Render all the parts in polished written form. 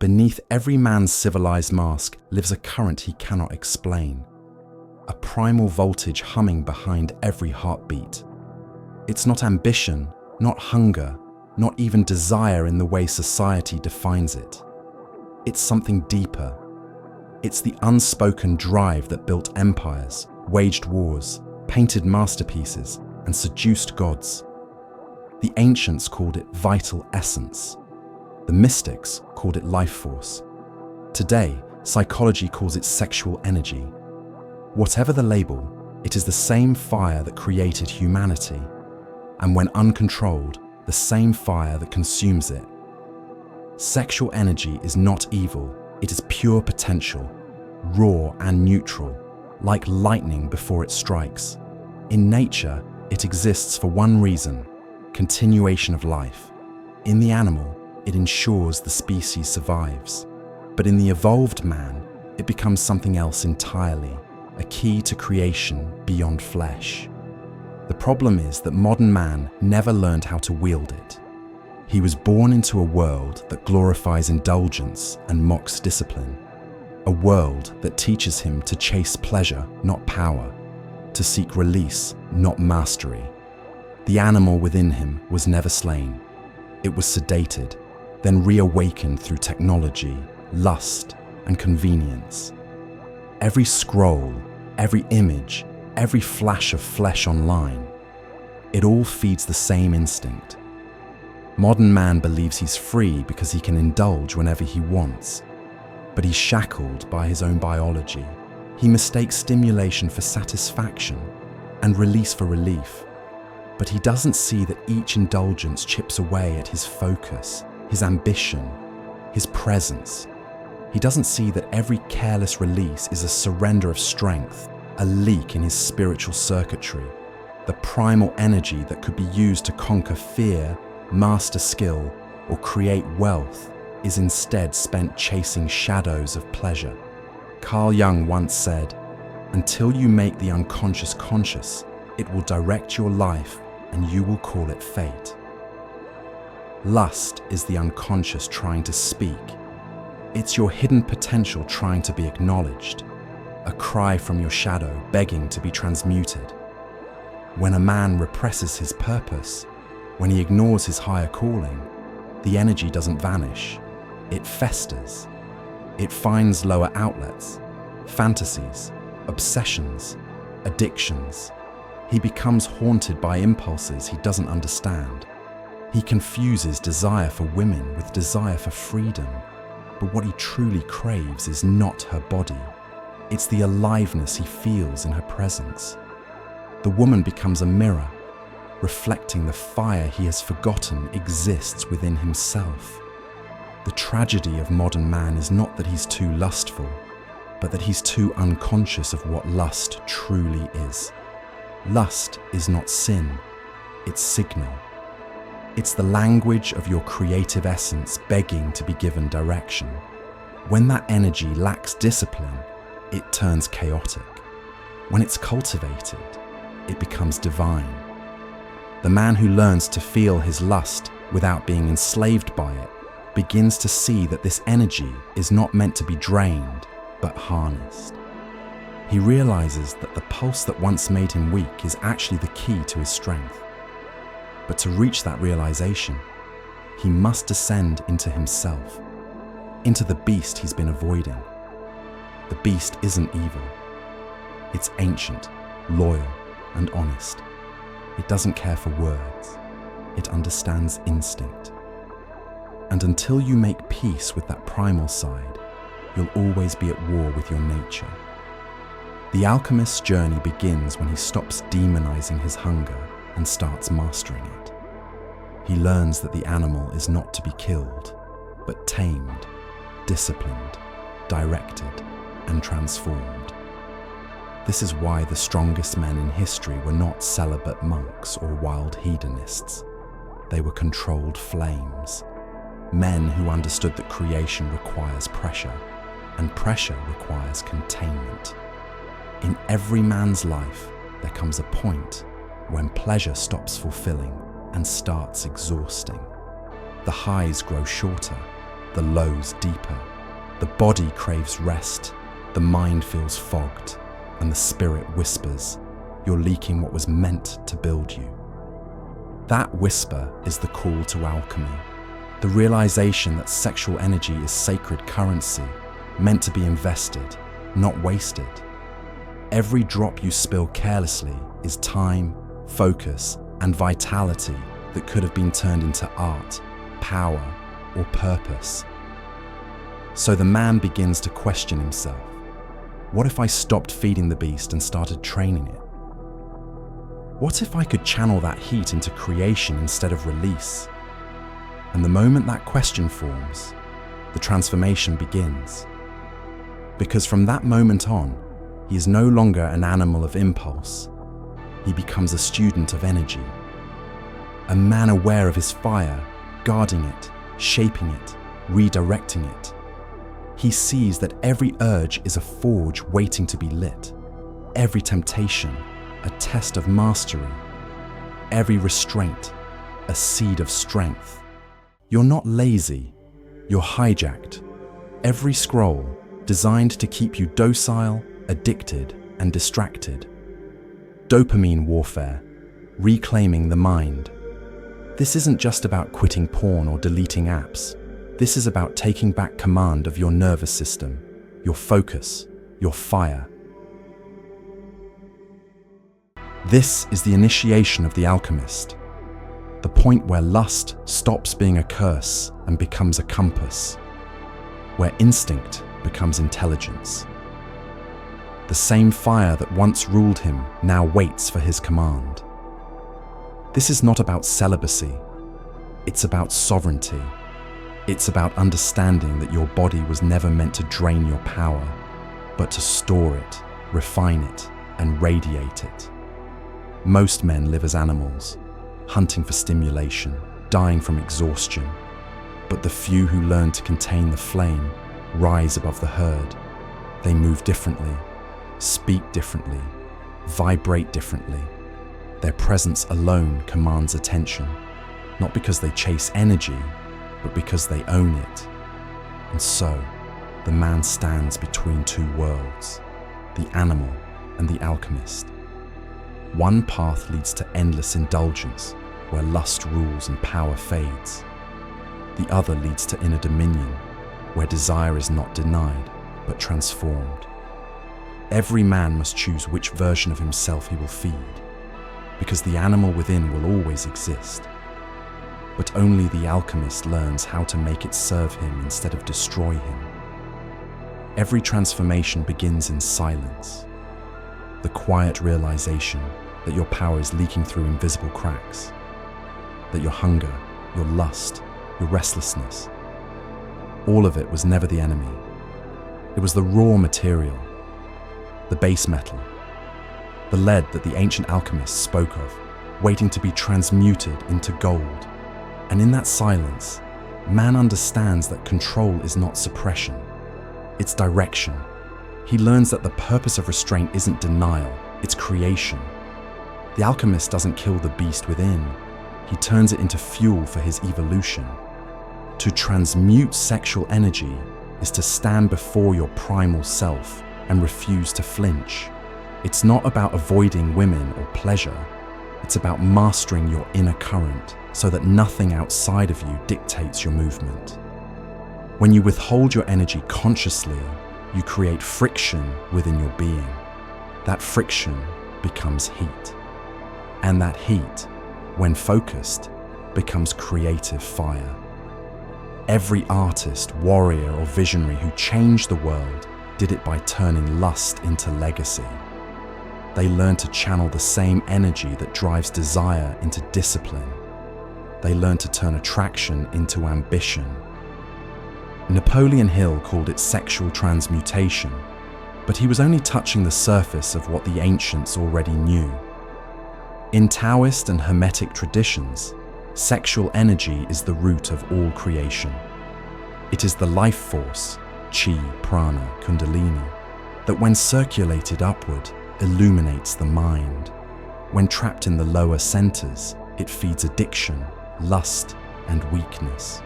Beneath every man's civilized mask lives a current he cannot explain, a primal voltage humming behind every heartbeat. It's not ambition, not hunger, not even desire in the way society defines it. It's something deeper. It's the unspoken drive that built empires, waged wars, painted masterpieces, and seduced gods. The ancients called it vital essence. The mystics called it life force. Today, psychology calls it sexual energy. Whatever the label, it is the same fire that created humanity, and when uncontrolled, the same fire that consumes it. Sexual energy is not evil, it is pure potential, raw and neutral, like lightning before it strikes. In nature, it exists for one reason: continuation of life. In the animal, it ensures the species survives. But in the evolved man, it becomes something else entirely, a key to creation beyond flesh. The problem is that modern man never learned how to wield it. He was born into a world that glorifies indulgence and mocks discipline, a world that teaches him to chase pleasure, not power, to seek release, not mastery. The animal within him was never slain. It was sedated, then reawakened through technology, lust, and convenience. Every scroll, every image, every flash of flesh online, it all feeds the same instinct. Modern man believes he's free because he can indulge whenever he wants, but he's shackled by his own biology. He mistakes stimulation for satisfaction and release for relief, but he doesn't see that each indulgence chips away at his focus, his ambition, his presence. He doesn't see that every careless release is a surrender of strength, a leak in his spiritual circuitry. The primal energy that could be used to conquer fear, master skill, or create wealth is instead spent chasing shadows of pleasure. Carl Jung once said, "Until you make the unconscious conscious, it will direct your life and you will call it fate." Lust is the unconscious trying to speak. It's your hidden potential trying to be acknowledged, a cry from your shadow begging to be transmuted. When a man represses his purpose, when he ignores his higher calling, the energy doesn't vanish, it festers. It finds lower outlets, fantasies, obsessions, addictions. He becomes haunted by impulses he doesn't understand. He confuses desire for women with desire for freedom, but what he truly craves is not her body. It's the aliveness he feels in her presence. The woman becomes a mirror, reflecting the fire he has forgotten exists within himself. The tragedy of modern man is not that he's too lustful, but that he's too unconscious of what lust truly is. Lust is not sin, it's signal. It's the language of your creative essence begging to be given direction. When that energy lacks discipline, it turns chaotic. When it's cultivated, it becomes divine. The man who learns to feel his lust without being enslaved by it begins to see that this energy is not meant to be drained, but harnessed. He realizes that the pulse that once made him weak is actually the key to his strength. But to reach that realization, he must descend into himself, into the beast he's been avoiding. The beast isn't evil. It's ancient, loyal, and honest. It doesn't care for words. It understands instinct. And until you make peace with that primal side, you'll always be at war with your nature. The alchemist's journey begins when he stops demonizing his hunger and starts mastering it. He learns that the animal is not to be killed, but tamed, disciplined, directed, and transformed. This is why the strongest men in history were not celibate monks or wild hedonists. They were controlled flames, men who understood that creation requires pressure, and pressure requires containment. In every man's life, there comes a point when pleasure stops fulfilling and starts exhausting. The highs grow shorter, the lows deeper. The body craves rest, the mind feels fogged, and the spirit whispers, "You're leaking what was meant to build you." That whisper is the call to alchemy, the realization that sexual energy is sacred currency, meant to be invested, not wasted. Every drop you spill carelessly is time, focus, and vitality that could have been turned into art, power, or purpose. So the man begins to question himself. What if I stopped feeding the beast and started training it? What if I could channel that heat into creation instead of release? And the moment that question forms, the transformation begins. Because from that moment on, he is no longer an animal of impulse. He becomes a student of energy. A man aware of his fire, guarding it, shaping it, redirecting it. He sees that every urge is a forge waiting to be lit. Every temptation, a test of mastery. Every restraint, a seed of strength. You're not lazy, you're hijacked. Every scroll, designed to keep you docile, addicted, and distracted. Dopamine warfare, reclaiming the mind. This isn't just about quitting porn or deleting apps. This is about taking back command of your nervous system, your focus, your fire. This is the initiation of the Alchemist, the point where lust stops being a curse and becomes a compass, where instinct becomes intelligence. The same fire that once ruled him now waits for his command. This is not about celibacy, it's about sovereignty. It's about understanding that your body was never meant to drain your power, but to store it, refine it, and radiate it. Most men live as animals, hunting for stimulation, dying from exhaustion. But the few who learn to contain the flame rise above the herd. They move differently, speak differently, vibrate differently. Their presence alone commands attention, not because they chase energy, but because they own it. And so, the man stands between two worlds, the animal and the alchemist. One path leads to endless indulgence, where lust rules and power fades. The other leads to inner dominion, where desire is not denied, but transformed. Every man must choose which version of himself he will feed, because the animal within will always exist. But only the alchemist learns how to make it serve him instead of destroy him. Every transformation begins in silence, the quiet realization that your power is leaking through invisible cracks, that your hunger, your lust, your restlessness, all of it was never the enemy. It was the raw material, the base metal, the lead that the ancient alchemists spoke of, waiting to be transmuted into gold. And in that silence, man understands that control is not suppression, it's direction. He learns that the purpose of restraint isn't denial, it's creation. The alchemist doesn't kill the beast within, he turns it into fuel for his evolution. To transmute sexual energy is to stand before your primal self and refuse to flinch. It's not about avoiding women or pleasure, it's about mastering your inner current, so that nothing outside of you dictates your movement. When you withhold your energy consciously, you create friction within your being. That friction becomes heat. And that heat, when focused, becomes creative fire. Every artist, warrior, or visionary who changed the world did it by turning lust into legacy. They learned to channel the same energy that drives desire into discipline. They learned to turn attraction into ambition. Napoleon Hill called it sexual transmutation, but he was only touching the surface of what the ancients already knew. In Taoist and Hermetic traditions, sexual energy is the root of all creation. It is the life force, chi, prana, kundalini, that when circulated upward, illuminates the mind. When trapped in the lower centers, it feeds addiction, lust, and weakness.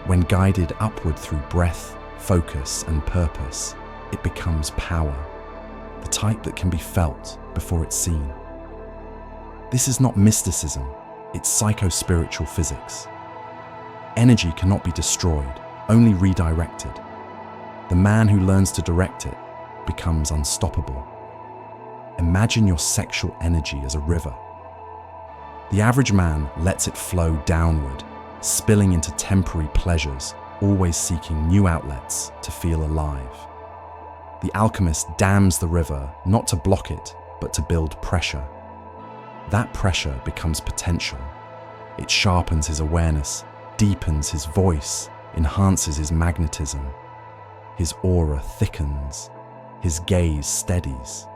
When guided upward through breath, focus, and purpose, it becomes power, the type that can be felt before it's seen. This is not mysticism, it's psychospiritual physics. Energy cannot be destroyed, only redirected. The man who learns to direct it becomes unstoppable. Imagine your sexual energy as a river. The average man lets it flow downward, spilling into temporary pleasures, always seeking new outlets to feel alive. The alchemist dams the river not to block it, but to build pressure. That pressure becomes potential. It sharpens his awareness, deepens his voice, enhances his magnetism. His aura thickens, his gaze steadies.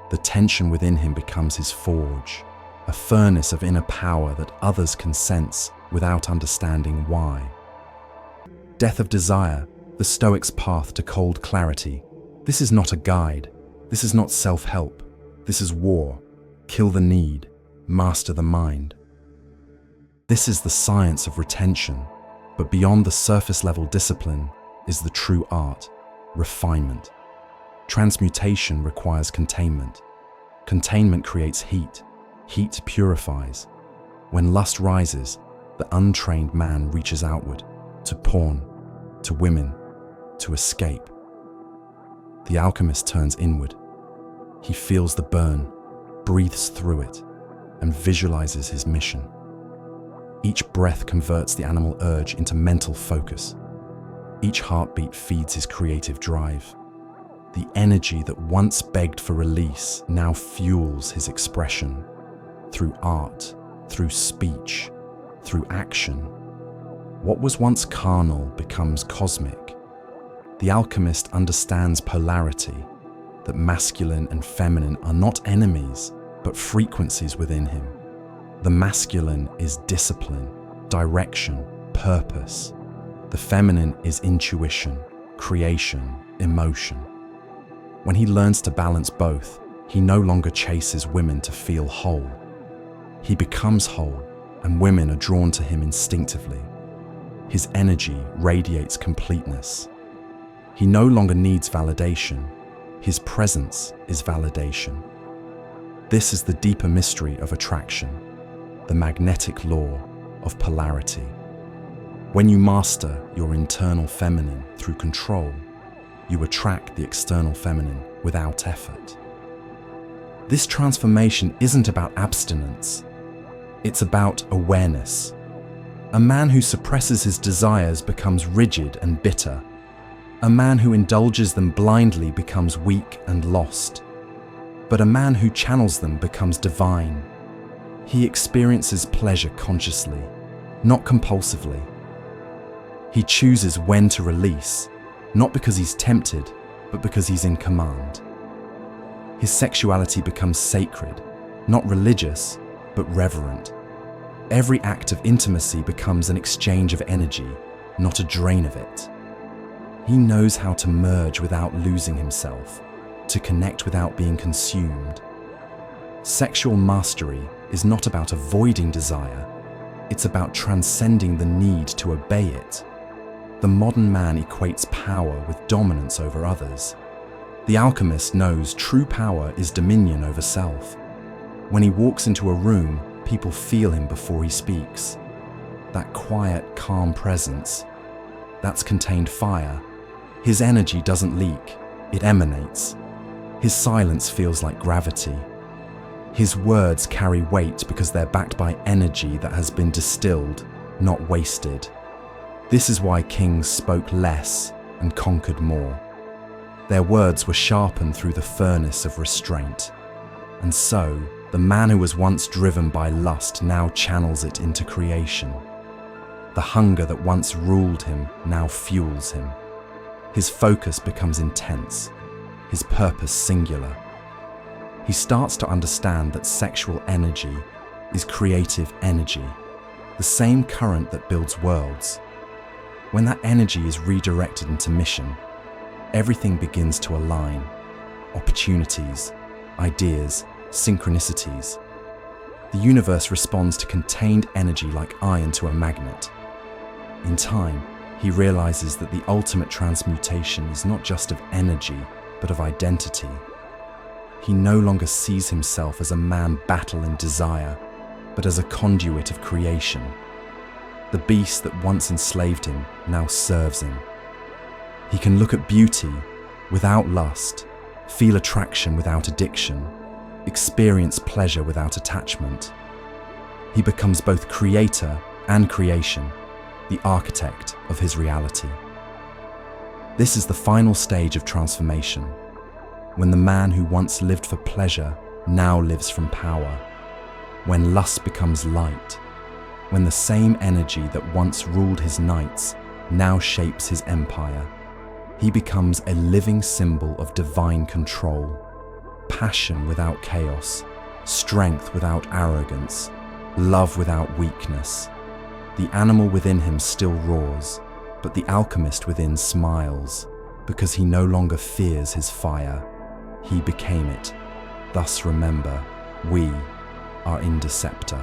The tension within him becomes his forge, a furnace of inner power that others can sense without understanding why. Death of desire, the Stoic's path to cold clarity. This is not a guide. This is not self-help. This is war. Kill the need, master the mind. This is the science of retention, but beyond the surface-level discipline is the true art, refinement. Transmutation requires containment. Containment creates heat. Heat purifies. When lust rises, the untrained man reaches outward, to porn, to women, to escape. The alchemist turns inward. He feels the burn, breathes through it, and visualizes his mission. Each breath converts the animal urge into mental focus. Each heartbeat feeds his creative drive. The energy that once begged for release now fuels his expression. Through art, through speech, through action. What was once carnal becomes cosmic. The alchemist understands polarity, that masculine and feminine are not enemies, but frequencies within him. The masculine is discipline, direction, purpose. The feminine is intuition, creation, emotion. When he learns to balance both, he no longer chases women to feel whole. He becomes whole, and women are drawn to him instinctively. His energy radiates completeness. He no longer needs validation. His presence is validation. This is the deeper mystery of attraction, the magnetic law of polarity. When you master your internal feminine through control, you attract the external feminine without effort. This transformation isn't about abstinence. It's about awareness. A man who suppresses his desires becomes rigid and bitter. A man who indulges them blindly becomes weak and lost. But a man who channels them becomes divine. He experiences pleasure consciously, not compulsively. He chooses when to release, not because he's tempted, but because he's in command. His sexuality becomes sacred, not religious, but reverent. Every act of intimacy becomes an exchange of energy, not a drain of it. He knows how to merge without losing himself, to connect without being consumed. Sexual mastery is not about avoiding desire, it's about transcending the need to obey it. The modern man equates power with dominance over others. The alchemist knows true power is dominion over self. When he walks into a room, people feel him before he speaks. That quiet, calm presence, that's contained fire. His energy doesn't leak, it emanates. His silence feels like gravity. His words carry weight because they're backed by energy that has been distilled, not wasted. This is why kings spoke less and conquered more. Their words were sharpened through the furnace of restraint. And so, the man who was once driven by lust now channels it into creation. The hunger that once ruled him now fuels him. His focus becomes intense, his purpose singular. He starts to understand that sexual energy is creative energy, the same current that builds worlds. When that energy is redirected into mission, everything begins to align. Opportunities, ideas, synchronicities. The universe responds to contained energy like iron to a magnet. In time, he realizes that the ultimate transmutation is not just of energy, but of identity. He no longer sees himself as a man battling desire, but as a conduit of creation. The beast that once enslaved him now serves him. He can look at beauty without lust, feel attraction without addiction, experience pleasure without attachment. He becomes both creator and creation, the architect of his reality. This is the final stage of transformation, when the man who once lived for pleasure now lives from power, when lust becomes light, when the same energy that once ruled his knights now shapes his empire. He becomes a living symbol of divine control, passion without chaos, strength without arrogance, love without weakness. The animal within him still roars, but the alchemist within smiles, because he no longer fears his fire. He became it. Thus remember, we are Indecepta.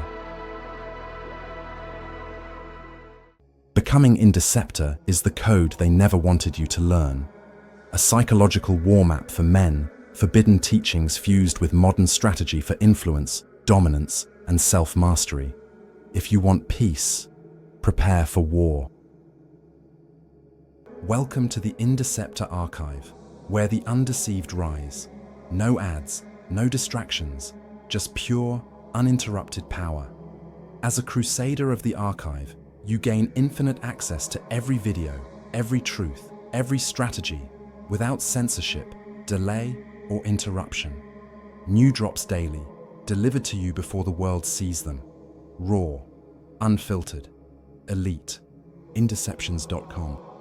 Becoming Indeceptor is the code they never wanted you to learn. A psychological war map for men, forbidden teachings fused with modern strategy for influence, dominance, and self-mastery. If you want peace, prepare for war. Welcome to the Indecepta archive, where the undeceived rise. No ads, no distractions, just pure, uninterrupted power. As a crusader of the archive, you gain infinite access to every video, every truth, every strategy, without censorship, delay, or interruption. New drops daily, delivered to you before the world sees them. Raw, unfiltered, elite. Indeceptions.com